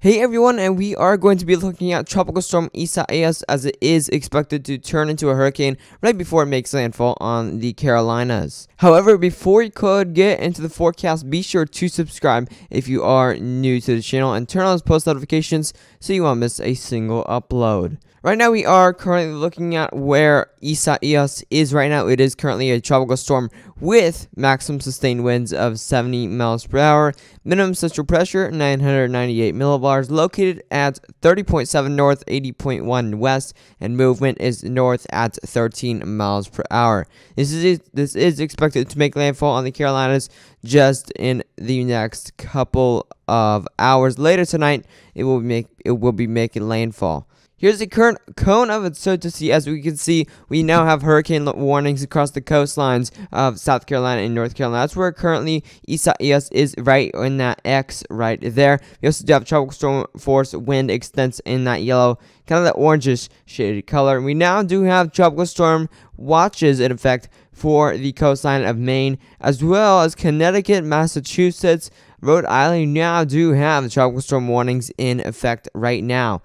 Hey everyone, and we are going to be looking at Tropical Storm Isaias as it is expected to turn into a hurricane right before it makes landfall on the Carolinas. However, before you could get into the forecast, be sure to subscribe if you are new to the channel and turn on those post notifications so you won't miss a single upload. Right now, we are currently looking at where Isaias is right now. It is currently a tropical storm with maximum sustained winds of 70 miles per hour, minimum central pressure 998 millibars, located at 30.7 north, 80.1 west, and movement is north at 13 miles per hour. This is expected to make landfall on the Carolinas just in the next couple of hours. Later tonight, it will be making landfall. Here's the current cone of uncertainty. As we can see, we now have hurricane warnings across the coastlines of South Carolina and North Carolina. That's where currently Isaias is, right in that X right there. We also do have tropical storm force wind extents in that yellow, kind of that orangish shaded color. And we now do have tropical storm watches in effect for the coastline of Maine, as well as Connecticut, Massachusetts, Rhode Island. Now do have the tropical storm warnings in effect right now.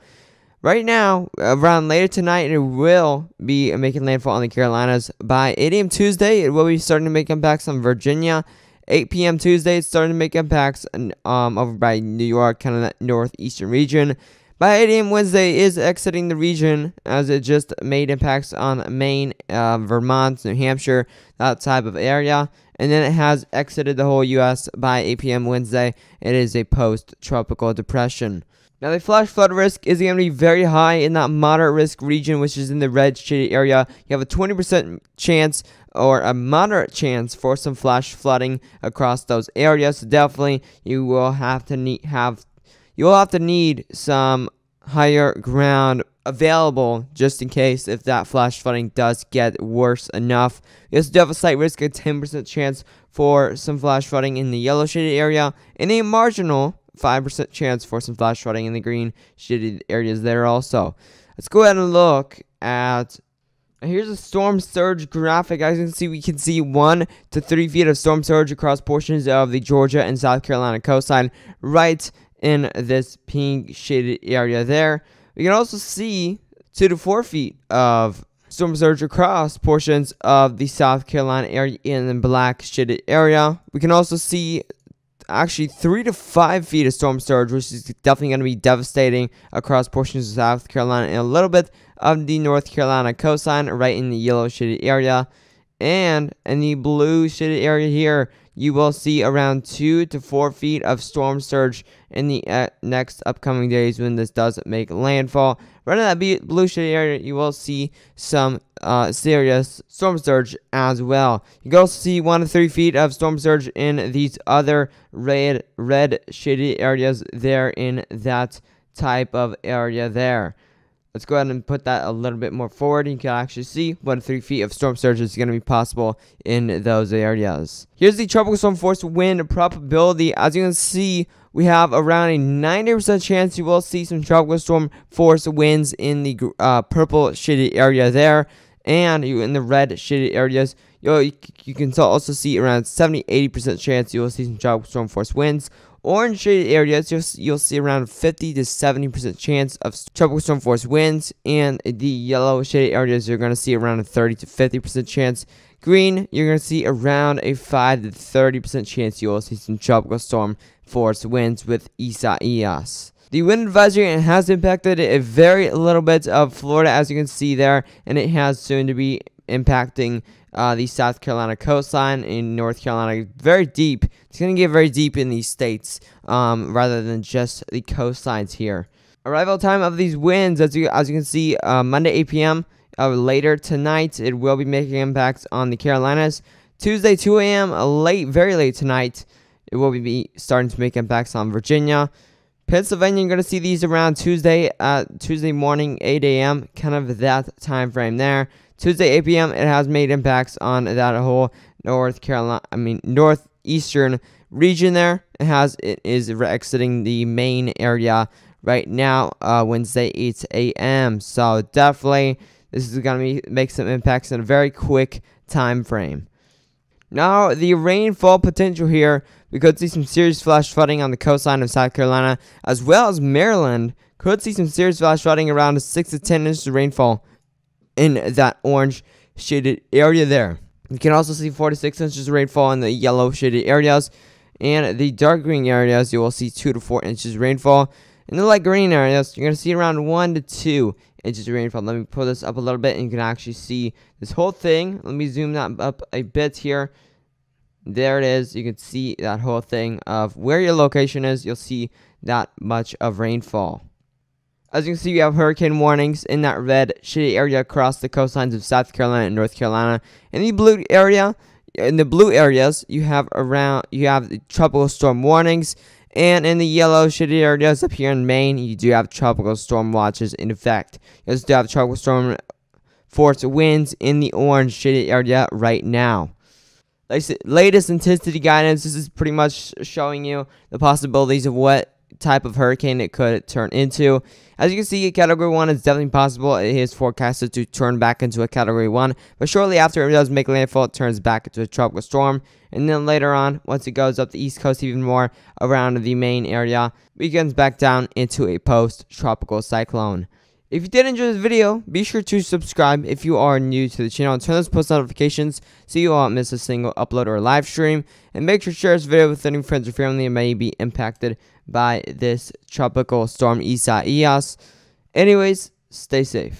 Right now, around later tonight, it will be making landfall on the Carolinas. By 8 a.m. Tuesday, it will be starting to make impacts on Virginia. 8 p.m. Tuesday, it's starting to make impacts over by New York, kind of that northeastern region. By 8 a.m. Wednesday, it is exiting the region as it just made impacts on Maine, Vermont, New Hampshire, that type of area. And then it has exited the whole U.S. by 8 p.m. Wednesday. It is a post-tropical depression. Now, the flash flood risk is going to be very high in that moderate risk region, which is in the red shaded area. You have a 20% chance or a moderate chance for some flash flooding across those areas. So definitely, you will have to need some higher ground available just in case if that flash flooding does get worse enough. You also do have a slight risk, a 10% chance for some flash flooding in the yellow shaded area, and a marginal 5% chance for some flash flooding in the green shaded areas there also. Let's go ahead and look at, here's a storm surge graphic. As you can see, we can see 1 to 3 feet of storm surge across portions of the Georgia and South Carolina coastline right in this pink shaded area there. We can also see 2 to 4 feet of storm surge across portions of the South Carolina area in the black shaded area. We can also see actually 3 to 5 feet of storm surge, which is definitely going to be devastating across portions of South Carolina and a little bit of the North Carolina coastline right in the yellow shaded area. And in the blue shaded area here, you will see around 2 to 4 feet of storm surge in the next upcoming days when this does make landfall. Right in that blue shaded area, you will see some serious storm surge as well. You can also see 1 to 3 feet of storm surge in these other red shaded areas there in that type of area there. Let's go ahead and put that a little bit more forward. You can actually see 1 to 3 feet of storm surge is going to be possible in those areas. Here's the tropical storm force wind probability. As you can see, we have around a 90% chance you will see some tropical storm force winds in the purple shaded area there. And in the red shaded areas, you can also see around 70-80% chance you will see some tropical storm force winds. Orange shaded areas, you'll see around 50 to 70% chance of tropical storm force winds, and the yellow shaded areas you're going to see around a 30 to 50% chance. Green, you're going to see around a 5 to 30% chance you will see some tropical storm force winds with Isaias. The wind advisory has impacted a very little bit of Florida, as you can see there, and it has soon to be impacting the South Carolina coastline in North Carolina very deep. It's going to get very deep in these states rather than just the coastlines here. Arrival time of these winds, as you can see, Monday 8 p.m. Later tonight, it will be making impacts on the Carolinas. Tuesday 2 a.m. Very late tonight, it will be starting to make impacts on Virginia. Pennsylvania, you're going to see these around Tuesday morning 8 a.m. kind of that time frame there. Tuesday 8 p.m. it has made impacts on that whole northeastern region there. It is exiting the Maine area right now, Wednesday 8 a.m. So definitely this is going to make some impacts in a very quick time frame. Now, the rainfall potential here we could see some serious flash flooding on the coastline of South Carolina, as well as Maryland could see some serious flash flooding, around 6 to 10 inches of rainfall in that orange shaded area there. You can also see 4 to 6 inches of rainfall in the yellow shaded areas, and the dark green areas you will see 2 to 4 inches of rainfall. In the light green areas, you're going to see around 1 to 2 inches of rainfall. Let me pull this up a little bit, and you can actually see this whole thing. Let me zoom that up a bit here. There it is. You can see that whole thing of where your location is. You'll see that much of rainfall. As you can see, we have hurricane warnings in that red shaded area across the coastlines of South Carolina and North Carolina. In the blue areas, you have the tropical storm warnings, and in the yellow shaded areas up here in Maine, you do have tropical storm watches in effect. You also do have tropical storm force winds in the orange shaded area right now. Latest intensity guidance. This is pretty much showing you the possibilities of what type of hurricane it could turn into. As you can see, a Category 1 is definitely possible. It is forecasted to turn back into a Category 1, but shortly after it does make landfall, it turns back into a tropical storm. And then later on, once it goes up the east coast even more around the Maine area, it begins back down into a post-tropical cyclone. If you did enjoy this video, be sure to subscribe if you are new to the channel, and turn those post notifications so you won't miss a single upload or live stream. And make sure to share this video with any friends or family that may be impacted by this tropical storm Isaias. Anyways, stay safe.